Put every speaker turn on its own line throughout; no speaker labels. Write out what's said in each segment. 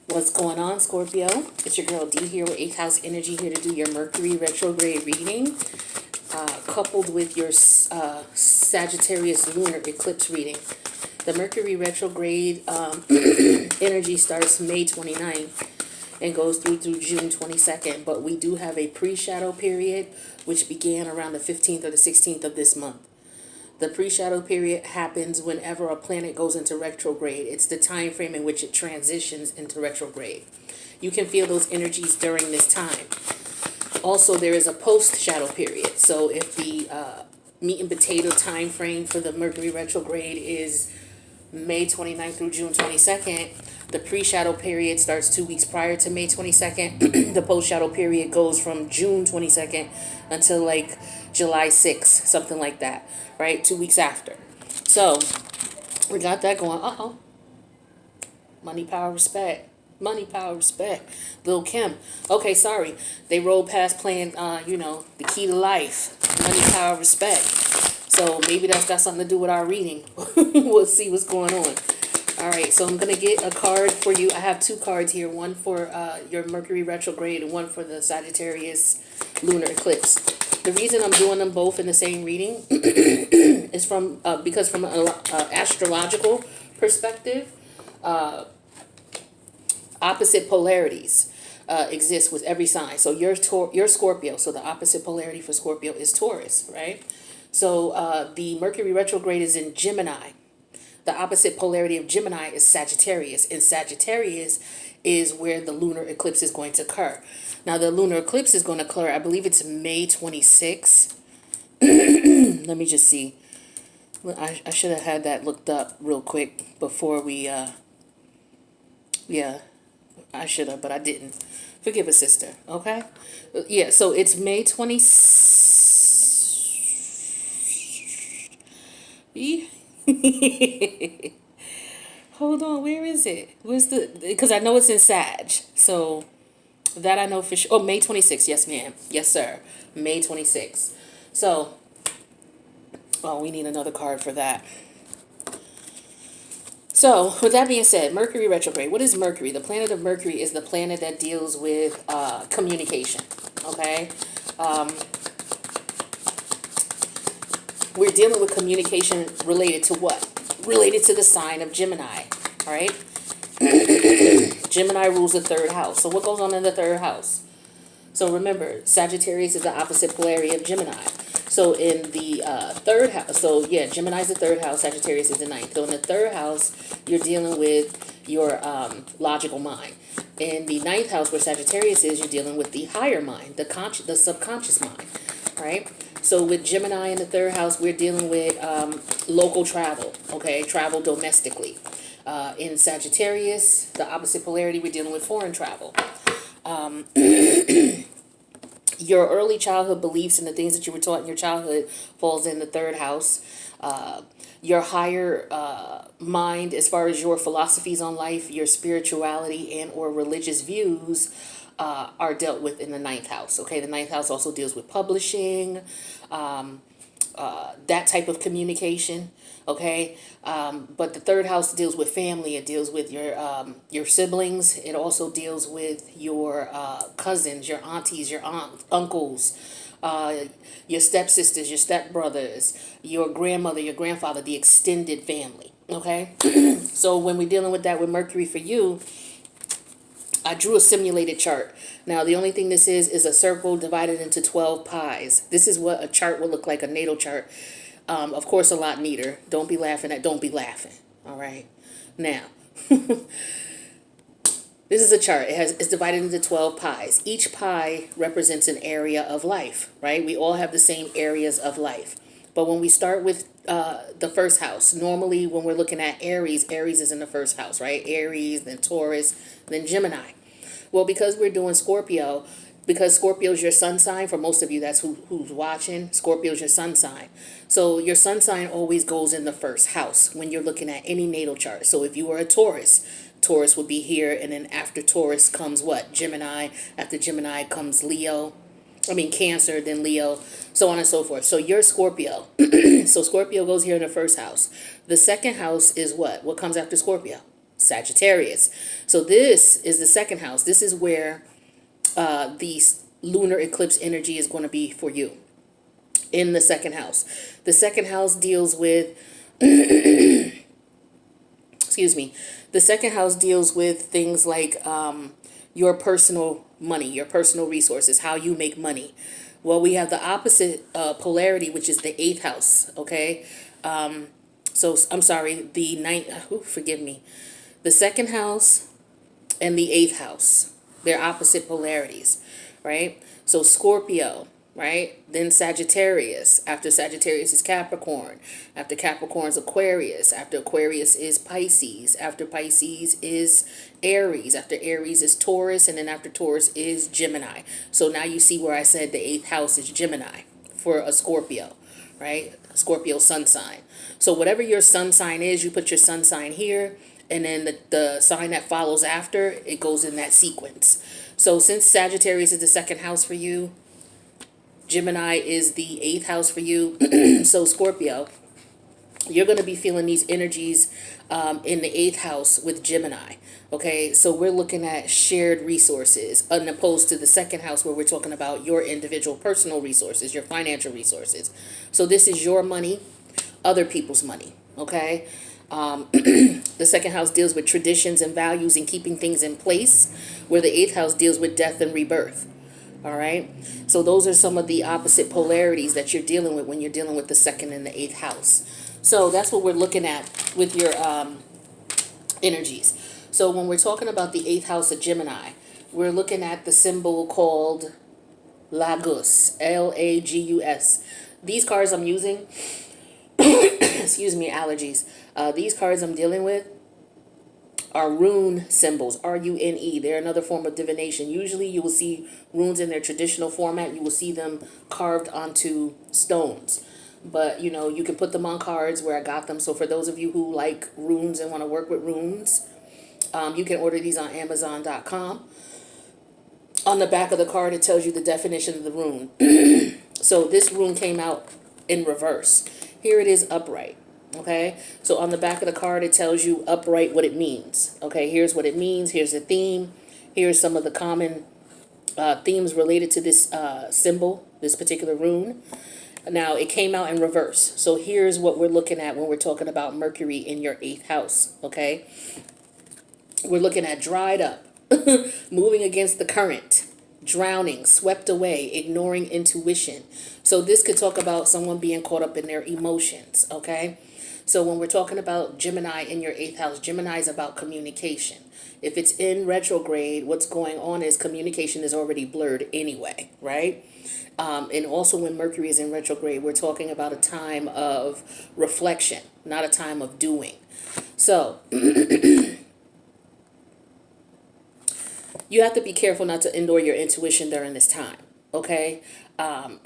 What's going on, Scorpio? It's your girl D here with 8th house energy, here to do your Mercury retrograde reading, coupled with your Sagittarius lunar eclipse reading. The Mercury retrograde energy starts May 29th and goes through June 22nd, but we do have a pre-shadow period which began around the 15th or the 16th of this month. The pre-shadow period happens whenever a planet goes into retrograde. It's the time frame in which it transitions into retrograde. You can feel those energies during this time. Also, there is a post-shadow period. So if the meat and potato time frame for the Mercury retrograde is May 29th through June 22nd, the pre-shadow period starts 2 weeks prior to May 22nd. The post-shadow period goes from June 22nd until like July 6th, something like that, right? 2 weeks after. So we got that going. Money, power, respect. Money, power, respect. Lil' Kim. Okay, sorry. They rolled past playing, the key to life. Money, power, respect. So maybe that's got something to do with our reading. We'll see what's going on. All right, so I'm going to get a card for you. I have two cards here, one for your Mercury retrograde and one for the Sagittarius lunar eclipse. The reason I'm doing them both in the same reading is because from an astrological perspective, opposite polarities exist with every sign. So you're Scorpio, so the opposite polarity for Scorpio is Taurus, right? So the Mercury retrograde is in Gemini. The opposite polarity of Gemini is Sagittarius. And Sagittarius is where the lunar eclipse is going to occur. Now, the lunar eclipse is going to occur, I believe it's May 26th. Let me just see. I should have had that looked up real quick before we, yeah, I should have, but I didn't. Forgive a sister, okay? Yeah, so it's May 26th. Hold on, where is it? Where's because I know it's in Sag, so that I know for sure. Oh, May 26th, yes ma'am, yes sir, May 26th. So, we need another card for that. So, with that being said, Mercury retrograde. What is Mercury? The planet of Mercury is the planet that deals with communication, okay? We're dealing with communication related to what? Related to the sign of Gemini, all right? Gemini rules the third house. So what goes on in the third house? So remember, Sagittarius is the opposite polarity of Gemini. So in the third house, so yeah, Gemini is the third house, Sagittarius is the ninth. So in the third house, you're dealing with your logical mind. In the ninth house, where Sagittarius is, you're dealing with the higher mind, the subconscious mind, right? So with Gemini in the third house, we're dealing with local travel, okay? Travel domestically. In Sagittarius, the opposite polarity, we're dealing with foreign travel. Your early childhood beliefs and the things that you were taught in your childhood falls in the third house. Your higher mind, as far as your philosophies on life, your spirituality and or religious views, are dealt with in the ninth house. Okay, the ninth house also deals with publishing, that type of communication. Okay, but the third house deals with family. It deals with your siblings. It also deals with your cousins, your aunties, your uncles, your stepsisters, your stepbrothers, your grandmother, your grandfather, the extended family. Okay, so when we're dealing with that with Mercury for you, I drew a simulated chart. Now, the only thing this is a circle divided into 12 pies. This is what a chart will look like, a natal chart. Of course, a lot neater. Don't be laughing at don't be laughing. All right. Now, this is a chart. It's divided into 12 pies. Each pie represents an area of life, right? We all have the same areas of life. But when we start with the first house, normally when we're looking at Aries, Aries is in the first house, right? Aries, then Taurus, then Gemini. Well, because we're doing Scorpio, because Scorpio is your sun sign, for most of you, that's who's watching, Scorpio is your sun sign. So your sun sign always goes in the first house when you're looking at any natal chart. So if you were a Taurus, Taurus would be here, and then after Taurus comes what? Gemini. After Gemini comes Cancer, then Leo, so on and so forth. So you're Scorpio. So Scorpio goes here in the first house. The second house is what? What comes after Scorpio? Sagittarius. So this is the second house. This is where the lunar eclipse energy is going to be for you in the second house. The second house deals with, excuse me, the second house deals with things like your personal money, your personal resources, how you make money. Well, we have the opposite polarity, which is the eighth house, okay? So I'm sorry, the ninth, forgive me. The second house and the eighth house, they're opposite polarities, right? So Scorpio, right? Then Sagittarius. After Sagittarius is Capricorn. After Capricorn is Aquarius. After Aquarius is Pisces. After Pisces is Aries. After Aries is Taurus. And then after Taurus is Gemini. So now you see where I said the eighth house is Gemini for a Scorpio, right? Scorpio sun sign. So whatever your sun sign is, you put your sun sign here. And then the sign that follows after, it goes in that sequence. So since Sagittarius is the second house for you, Gemini is the eighth house for you. So Scorpio, you're going to be feeling these energies in the eighth house with Gemini. Okay, so we're looking at shared resources, as opposed to the second house where we're talking about your individual personal resources, your financial resources. So this is your money, other people's money. Okay. The second house deals with traditions and values and keeping things in place, where the eighth house deals with death and rebirth. All right. So those are some of the opposite polarities that you're dealing with when you're dealing with the second and the eighth house. So that's what we're looking at with your energies. So when we're talking about the eighth house of Gemini, we're looking at the symbol called Lagus, Lagus. These cards I'm using, excuse me, allergies. These cards I'm dealing with are rune symbols, R-U-N-E. They're another form of divination. Usually you will see runes in their traditional format. You will see them carved onto stones. But, you know, you can put them on cards where I got them. So for those of you who like runes and want to work with runes, you can order these on Amazon.com. On the back of the card, it tells you the definition of the rune. So this rune came out in reverse. Here it is upright. Okay, so on the back of the card, it tells you upright what it means. Okay, here's what it means. Here's the theme. Here's some of the common themes related to this symbol, this particular rune. Now, it came out in reverse. So here's what we're looking at when we're talking about Mercury in your eighth house. Okay, we're looking at dried up, moving against the current, drowning, swept away, ignoring intuition. So this could talk about someone being caught up in their emotions. Okay. So when we're talking about Gemini in your eighth house, Gemini is about communication. If it's in retrograde, what's going on is communication is already blurred anyway, right? And also when Mercury is in retrograde, we're talking about a time of reflection, not a time of doing. So you have to be careful not to ignore your intuition during this time, okay?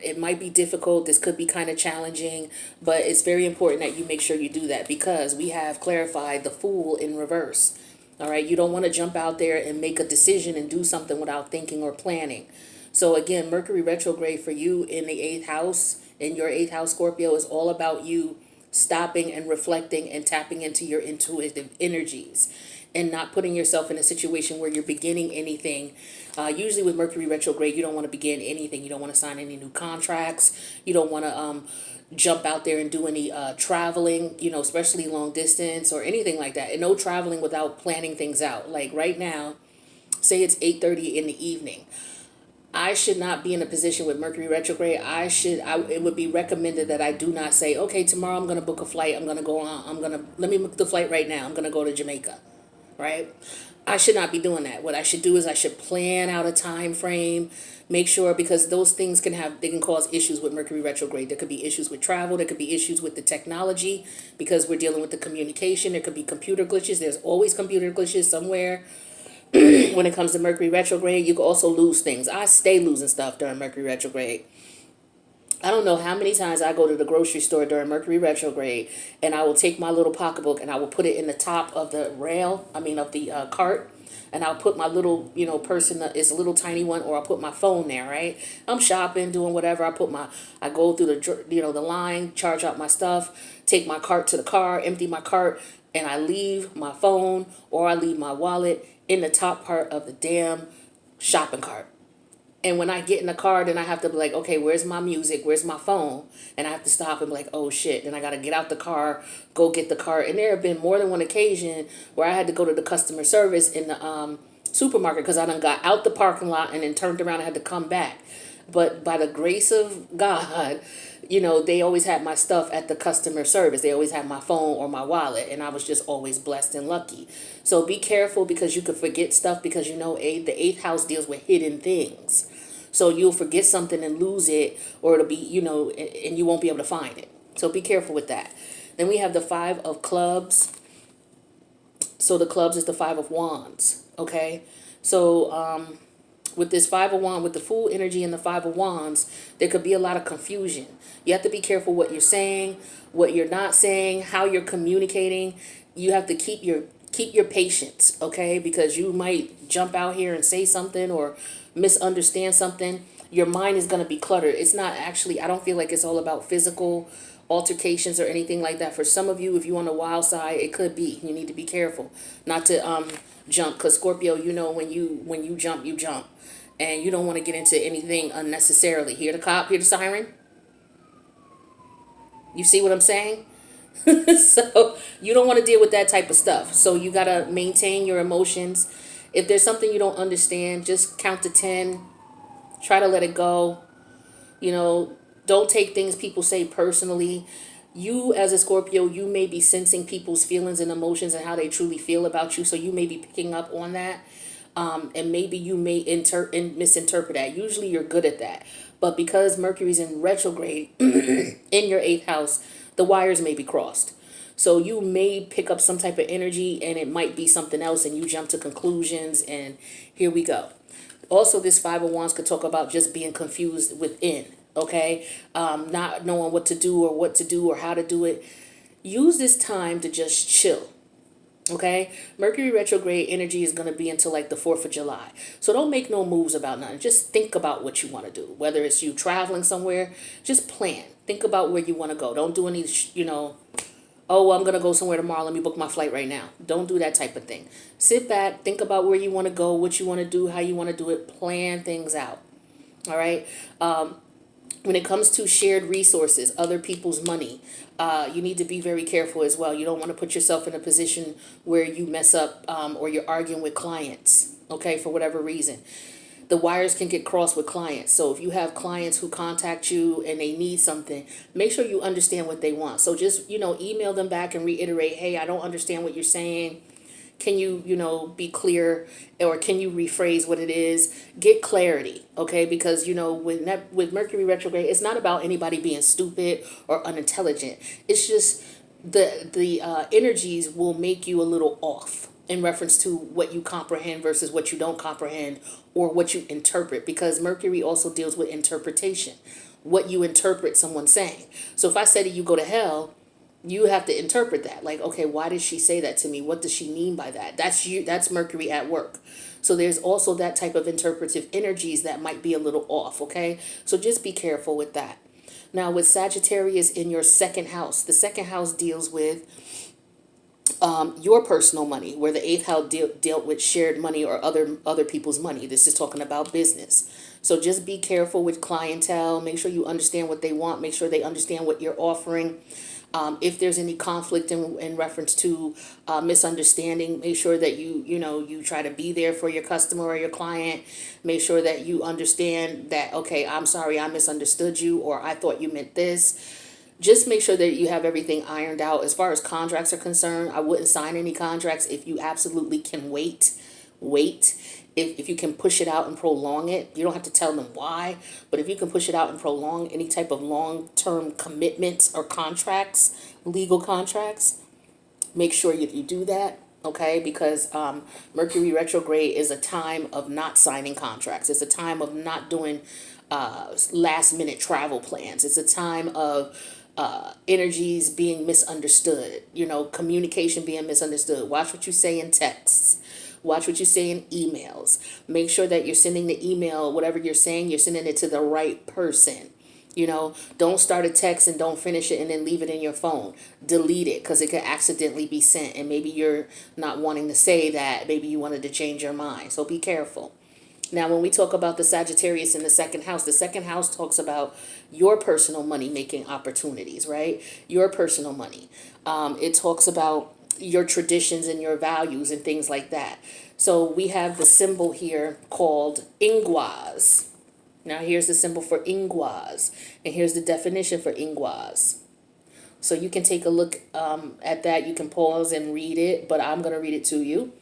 It might be difficult. This could be kind of challenging, but it's very important that you make sure you do that because we have clarified the Fool in reverse. All right. You don't want to jump out there and make a decision and do something without thinking or planning. So again, Mercury retrograde for you in the eighth house, in your eighth house, Scorpio, is all about you stopping and reflecting and tapping into your intuitive energies and not putting yourself in a situation where you're beginning anything. Usually with Mercury retrograde, you don't want to begin anything. You don't want to sign any new contracts. You don't want to jump out there and do any traveling, you know, especially long distance or anything like that. And no traveling without planning things out. Like right now, say it's 8:30 in the evening. I should not be in a position with Mercury retrograde. It would be recommended that I do not say, okay, tomorrow I'm going to book a flight. Let me book the flight right now. I'm going to go to Jamaica, right? I should not be doing that. What I should do is I should plan out a time frame, make sure, because those things they can cause issues with Mercury retrograde. There could be issues with travel. There could be issues with the technology because we're dealing with the communication. There could be computer glitches. There's always computer glitches somewhere. When it comes to Mercury retrograde, you can also lose things. I stay losing stuff during Mercury retrograde. I don't know how many times I go to the grocery store during Mercury retrograde and I will take my little pocketbook and I will put it in the top of the of the cart. And I'll put my little, purse it's a little tiny one, or I'll put my phone there, right? I'm shopping, doing whatever. I go through the line, charge out my stuff, take my cart to the car, empty my cart, and I leave my phone or I leave my wallet in the top part of the damn shopping cart. And when I get in the car, then I have to be like, okay, where's my music? Where's my phone? And I have to stop and be like, oh shit. Then I got to get out the car, go get the cart. And there have been more than one occasion where I had to go to the customer service in the supermarket because I done got out the parking lot and then turned around and had to come back. But by the grace of God, they always had my stuff at the customer service. They always had my phone or my wallet, and I was just always blessed and lucky. So be careful because you could forget stuff because the eighth house deals with hidden things. So you'll forget something and lose it, or it'll be, and you won't be able to find it. So be careful with that. Then we have the 5 of clubs. So the clubs is the 5 of wands, okay? So with this 5 of wands, with the Fool energy and the 5 of wands, there could be a lot of confusion. You have to be careful what you're saying, what you're not saying, how you're communicating. You have to keep your patience, okay? Because you might jump out here and say something or misunderstand something. Your mind is going to be cluttered. It's not actually, I don't feel like it's all about physical altercations or anything like that. For some of you, if you're on the wild side, it could be. You need to be careful not to jump, because Scorpio, when you jump, you jump. And you don't want to get into anything unnecessarily. Hear the cop, hear the siren? You see what I'm saying? So you don't want to deal with that type of stuff. So you got to maintain your emotions. If there's something you don't understand, just count to 10. Try to let it go. Don't take things people say personally. You as a Scorpio, you may be sensing people's feelings and emotions and how they truly feel about you. So you may be picking up on that. And maybe you may misinterpret that. Usually you're good at that. But because Mercury's in retrograde in your 8th house, the wires may be crossed. So you may pick up some type of energy and it might be something else and you jump to conclusions and here we go. Also, this 5 of wands could talk about just being confused within, okay? Not knowing what to do or how to do it. Use this time to just chill. Okay, Mercury retrograde energy is going to be until like the 4th of July. So don't make no moves about nothing. Just think about what you want to do. Whether it's you traveling somewhere, just plan. Think about where you want to go. Don't do any, oh, I'm going to go somewhere tomorrow. Let me book my flight right now. Don't do that type of thing. Sit back, think about where you want to go, what you want to do, how you want to do it. Plan things out. All right. When it comes to shared resources, other people's money, you need to be very careful as well. You don't want to put yourself in a position where you mess up or you're arguing with clients, okay, for whatever reason. The wires can get crossed with clients. So if you have clients who contact you and they need something, make sure you understand what they want. So just, email them back and reiterate, hey, I don't understand what you're saying. Can you, be clear, or can you rephrase what it is? Get clarity, okay? Because, with Mercury retrograde, it's not about anybody being stupid or unintelligent. It's just the energies will make you a little off in reference to what you comprehend versus what you don't comprehend or what you interpret, because Mercury also deals with interpretation, what you interpret someone saying. So if I say to you, go to hell, you have to interpret that. Like, okay, why did she say that to me? What does she mean by that? That's Mercury at work. So there's also that type of interpretive energies that might be a little off, okay? So just be careful with that. Now, with Sagittarius in your 2nd house, the 2nd house deals with your personal money, where the 8th house dealt with shared money or other people's money. This is talking about business. So just be careful with clientele. Make sure you understand what they want. Make sure they understand what you're offering. If there's any conflict in reference to misunderstanding, make sure that you try to be there for your customer or your client. Make sure that you understand that, okay, I'm sorry, I misunderstood you, or I thought you meant this. Just make sure that you have everything ironed out. As far as contracts are concerned, I wouldn't sign any contracts if you absolutely can wait. If you can push it out and prolong it, you don't have to tell them why, but if you can push it out and prolong any type of long-term commitments or contracts, legal contracts, make sure you do that, okay? Because Mercury retrograde is a time of not signing contracts. It's a time of not doing last-minute travel plans. It's a time of energies being misunderstood, communication being misunderstood. Watch what you say in texts. Watch what you say in emails. Make sure that you're sending the email, whatever you're saying, you're sending it to the right person. You know, don't start a text and don't finish it and then leave it in your phone. Delete it because it could accidentally be sent. And maybe you're not wanting to say that. Maybe you wanted to change your mind. So be careful. Now, when we talk about the Sagittarius in the second house talks about your personal money making opportunities, right? Your personal money. It talks about your traditions and your values and things like that. So we have the symbol here called ingwas. Now here's the symbol for ingwas, and here's the definition for ingwas. So you can take a look at that. You can pause and read it, but I'm going to read it to you.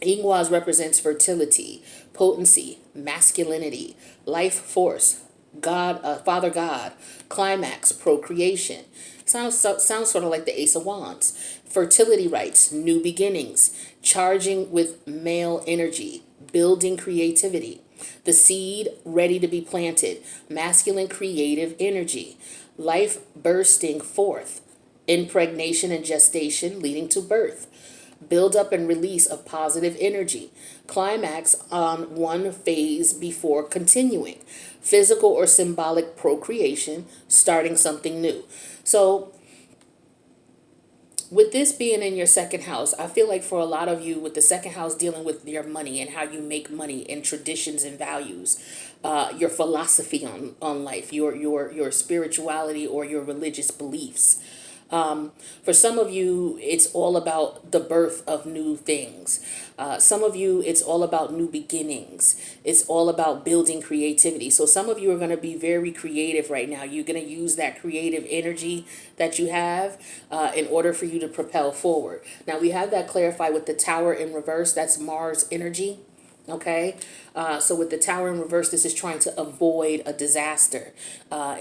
Ingwas represents fertility, potency, masculinity, life force, God, Father God, climax, procreation. Sounds sort of like the Ace of Wands. Fertility rites, new beginnings, charging with male energy, building creativity. The seed ready to be planted, masculine creative energy, life bursting forth, impregnation and gestation leading to birth, build up and release of positive energy, climax on one phase before continuing, physical or symbolic procreation, starting something new. So with this being in your second house, I feel like for a lot of you, with the second house dealing with your money and how you make money and traditions and values, your philosophy on life, your spirituality or your religious beliefs. For some of you, it's all about the birth of new things. Some of you, it's all about new beginnings. It's all about building creativity. So some of you are going to be very creative right now. You're going to use that creative energy that you have in order for you to propel forward. Now, we have that clarified with the Tower in reverse. That's Mars energy. Okay, so with the Tower in reverse, this is trying to avoid a disaster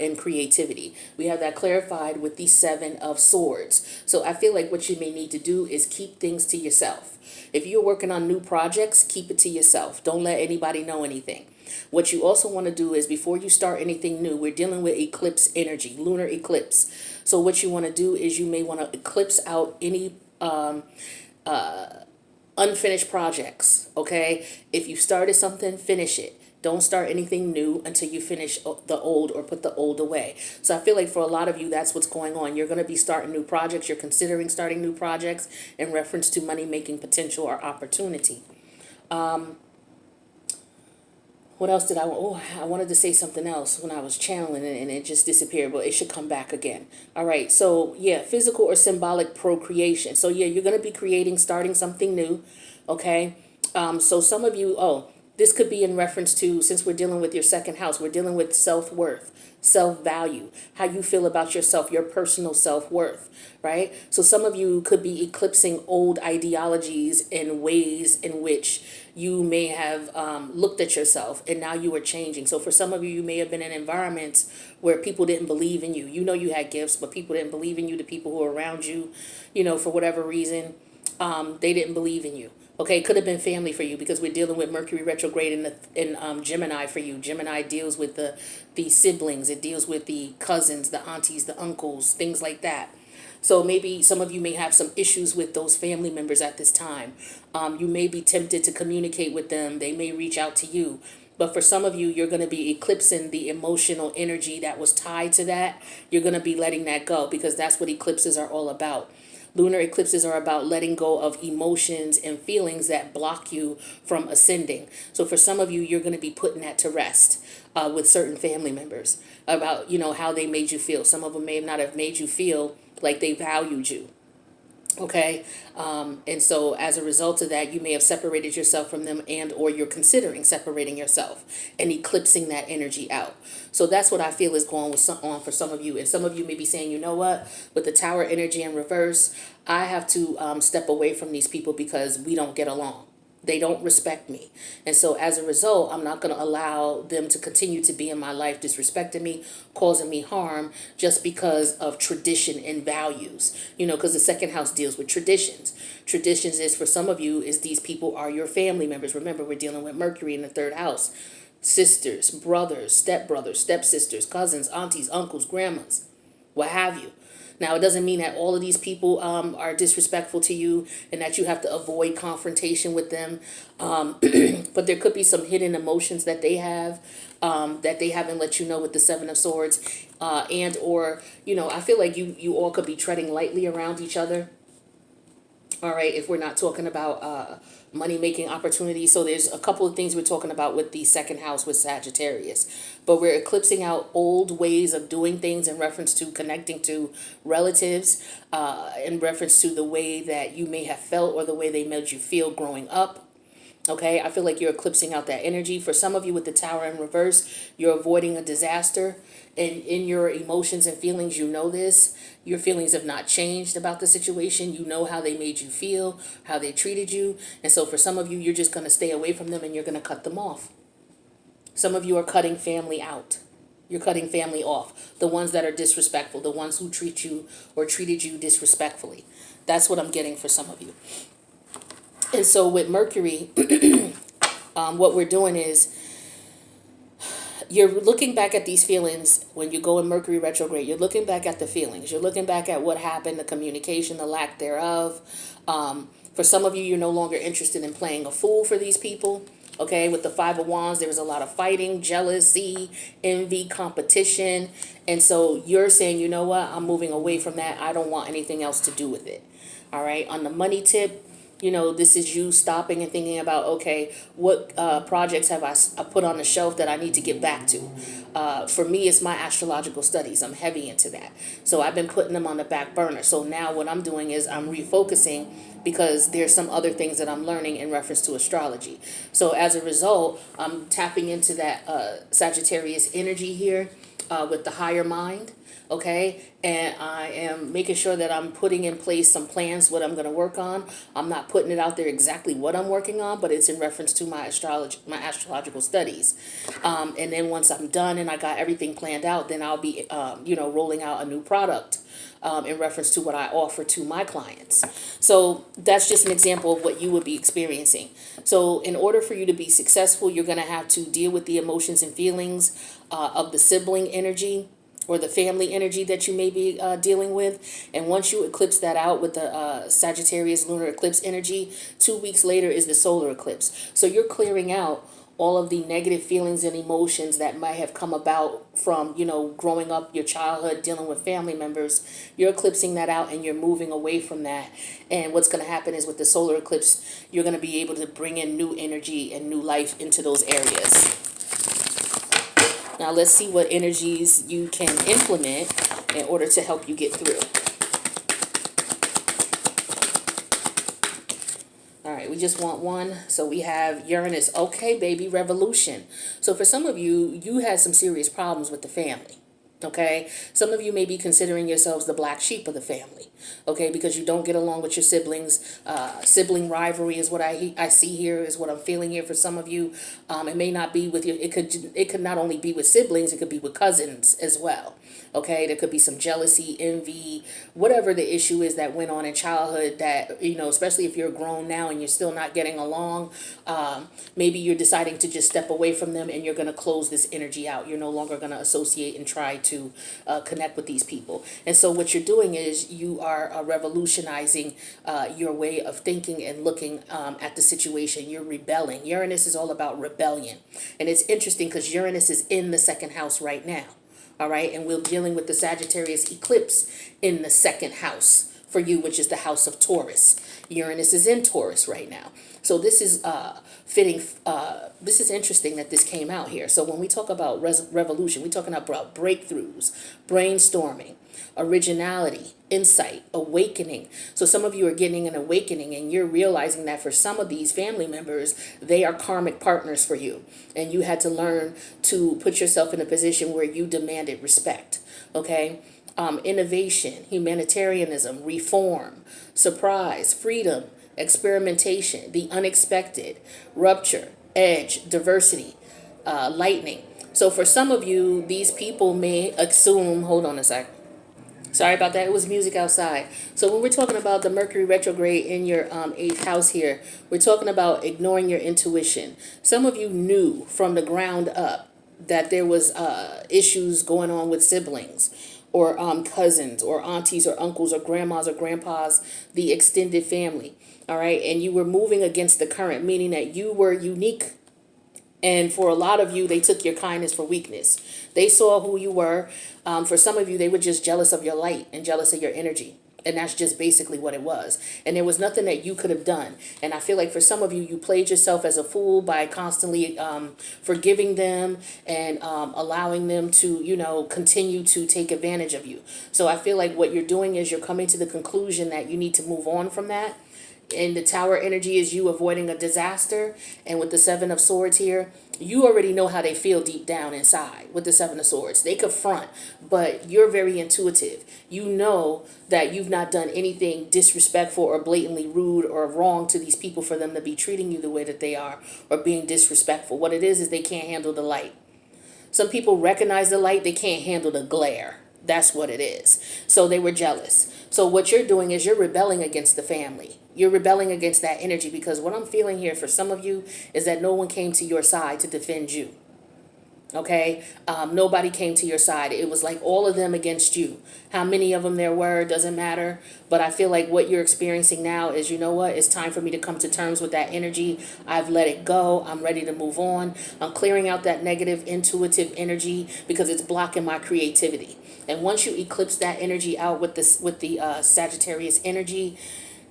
in creativity. We have that clarified with the Seven of Swords. So I feel like what you may need to do is keep things to yourself. If you're working on new projects, keep it to yourself. Don't let anybody know anything. What you also want to do is before you start anything new, we're dealing with eclipse energy, lunar eclipse. So what you want to do is you may want to eclipse out any unfinished projects. Okay, if you started something, finish it. Don't start anything new until you finish the old or put the old away. So I feel like for a lot of you, that's what's going on. You're going to be starting new projects. You're considering starting new projects in reference to money making potential or opportunity. What else did I want? Oh, I wanted to say something else when I was channeling it and it just disappeared, but it should come back again. All right. So yeah, physical or symbolic procreation. So yeah, you're going to be starting something new. Okay. So some of you, this could be in reference to, since we're dealing with your second house, we're dealing with self-worth, self-value, how you feel about yourself, your personal self-worth, right? So some of you could be eclipsing old ideologies and ways in which you may have looked at yourself and now you are changing. So for some of you, you may have been in environments where people didn't believe in you. You know you had gifts, but people didn't believe in you. The people who were around you, for whatever reason, they didn't believe in you. Okay, it could have been family for you because we're dealing with Mercury retrograde in Gemini for you. Gemini deals with the siblings. It deals with the cousins, the aunties, the uncles, things like that. So maybe some of you may have some issues with those family members at this time. You may be tempted to communicate with them. They may reach out to you. But for some of you, you're going to be eclipsing the emotional energy that was tied to that. You're going to be letting that go because that's what eclipses are all about. Lunar eclipses are about letting go of emotions and feelings that block you from ascending. So for some of you, you're going to be putting that to rest with certain family members about, how they made you feel. Some of them may not have made you feel like they valued you. Okay. And so as a result of that, you may have separated yourself from them or you're considering separating yourself and eclipsing that energy out. So that's what I feel is going on for some of you. And some of you may be saying, you know what, with the Tower energy in reverse, I have to step away from these people because we don't get along. They don't respect me. And so as a result, I'm not going to allow them to continue to be in my life, disrespecting me, causing me harm just because of tradition and values, because the second house deals with traditions. Traditions is for some of you is these people are your family members. Remember, we're dealing with Mercury in the third house. Sisters, brothers, stepsisters, cousins, aunties, uncles, grandmas, what have you. Now, it doesn't mean that all of these people are disrespectful to you and that you have to avoid confrontation with them. But there could be some hidden emotions that they have that they haven't let you know with the Seven of Swords. And or, I feel like you all could be treading lightly around each other. All right, if we're not talking about money making opportunities. So there's a couple of things we're talking about with the second house with Sagittarius. But we're eclipsing out old ways of doing things in reference to connecting to relatives, in reference to the way that you may have felt or the way they made you feel growing up. Okay, I feel like you're eclipsing out that energy. For some of you with the Tower in reverse, you're avoiding a disaster. And in your emotions and feelings, you know this. Your feelings have not changed about the situation. You know how they made you feel, how they treated you. And so for some of you, you're just going to stay away from them and you're going to cut them off. Some of you are cutting family out. You're cutting family off. The ones that are disrespectful, the ones who treat you or treated you disrespectfully. That's what I'm getting for some of you. And so with Mercury, what we're doing is you're looking back at these feelings when you go in Mercury retrograde. You're looking back at the feelings. You're looking back at what happened, the communication, the lack thereof. For some of you, you're no longer interested in playing a fool for these people. Okay, with the Five of Wands, there was a lot of fighting, jealousy, envy, competition. And so you're saying, you know what, I'm moving away from that. I don't want anything else to do with it. All right, on the money tip, this is you stopping and thinking about, okay, what projects have I put on the shelf that I need to get back to? For me, it's my astrological studies. I'm heavy into that. So I've been putting them on the back burner. So now what I'm doing is I'm refocusing because there's some other things that I'm learning in reference to astrology. So as a result, I'm tapping into that Sagittarius energy here with the higher mind. Okay, and I am making sure that I'm putting in place some plans, what I'm going to work on. I'm not putting it out there exactly what I'm working on, but it's in reference to my astrological studies. And then once I'm done and I got everything planned out, then I'll be, rolling out a new product in reference to what I offer to my clients. So that's just an example of what you would be experiencing. So in order for you to be successful, you're going to have to deal with the emotions and feelings of the sibling energy or the family energy that you may be dealing with. And once you eclipse that out with the Sagittarius lunar eclipse energy, 2 weeks later is the solar eclipse. So you're clearing out all of the negative feelings and emotions that might have come about from, growing up, your childhood, dealing with family members. You're eclipsing that out and you're moving away from that. And what's going to happen is with the solar eclipse, you're going to be able to bring in new energy and new life into those areas. Now let's see what energies you can implement in order to help you get through. All right, we just want one. So we have Uranus. Okay, baby, revolution. So for some of you, you had some serious problems with the family. Okay, some of you may be considering yourselves the black sheep of the family. Okay, because you don't get along with your siblings. Sibling rivalry is what I see here, is what I'm feeling here for some of you. It may not be with you. It could not only be with siblings, it could be with cousins as well. Okay, there could be some jealousy, envy, whatever the issue is that went on in childhood that, especially if you're grown now and you're still not getting along, maybe you're deciding to just step away from them and you're going to close this energy out. You're no longer going to associate and try to connect with these people. And so what you're doing is you are revolutionizing your way of thinking and looking at the situation. You're rebelling. Uranus is all about rebellion. And it's interesting because Uranus is in the second house right now. All right, and we're dealing with the Sagittarius eclipse in the second house for you, which is the house of Taurus. Uranus is in Taurus right now. So this is fitting. This is interesting that this came out here. So when we talk about revolution, we're talking about breakthroughs, brainstorming, originality, insight, awakening. So some of you are getting an awakening and you're realizing that for some of these family members, they are karmic partners for you. And you had to learn to put yourself in a position where you demanded respect. Okay. Innovation, humanitarianism, reform, surprise, freedom, experimentation, the unexpected, rupture, edge, diversity, lightning. So for some of you, these people may assume, hold on a sec. Sorry about that. It was music outside. So when we're talking about the Mercury retrograde in your 8th house here, we're talking about ignoring your intuition. Some of you knew from the ground up that there was issues going on with siblings or cousins or aunties or uncles or grandmas or grandpas, the extended family. All right. And you were moving against the current, meaning that you were unique. And for a lot of you, they took your kindness for weakness. They saw who you were. For some of you, they were just jealous of your light and jealous of your energy. And that's just basically what it was. And there was nothing that you could have done. And I feel like for some of you, you played yourself as a fool by constantly forgiving them and allowing them to, you know, continue to take advantage of you. So I feel like what you're doing is you're coming to the conclusion that you need to move on from that. And the Tower energy is you avoiding a disaster. And with the Seven of Swords here, you already know how they feel deep down inside with the Seven of Swords. They confront, but you're very intuitive. You know that you've not done anything disrespectful or blatantly rude or wrong to these people for them to be treating you the way that they are or being disrespectful. What it is they can't handle the light. Some people recognize the light, they can't handle the glare. That's what it is. So they were jealous. So what you're doing is you're rebelling against the family. You're rebelling against that energy, because what I'm feeling here for some of you is that no one came to your side to defend you. Okay, nobody came to your side. It was like all of them against you. How many of them there were doesn't matter. But I feel like what you're experiencing now is, you know what, it's time for me to come to terms with that energy. I've let it go. I'm ready to move on. I'm clearing out that negative intuitive energy because it's blocking my creativity. And once you eclipse that energy out with the Sagittarius energy,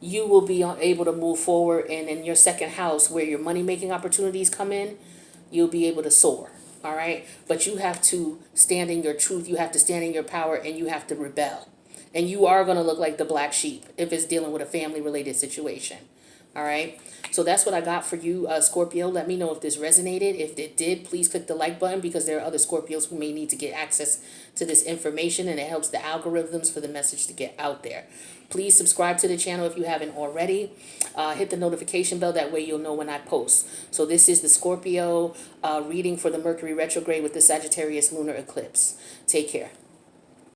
you will be able to move forward. And in your second house, where your money making opportunities come in, you'll be able to soar. All right. But you have to stand in your truth. You have to stand in your power, and you have to rebel. And you are going to look like the black sheep if it's dealing with a family related situation. All right. So that's what I got for you, Scorpio. Let me know if this resonated. If it did, please click the like button, because there are other Scorpios who may need to get access to this information, and it helps the algorithms for the message to get out there. Please subscribe to the channel if you haven't already. Hit the notification bell. That way you'll know when I post. So this is the Scorpio reading for the Mercury retrograde with the Sagittarius lunar eclipse. Take care.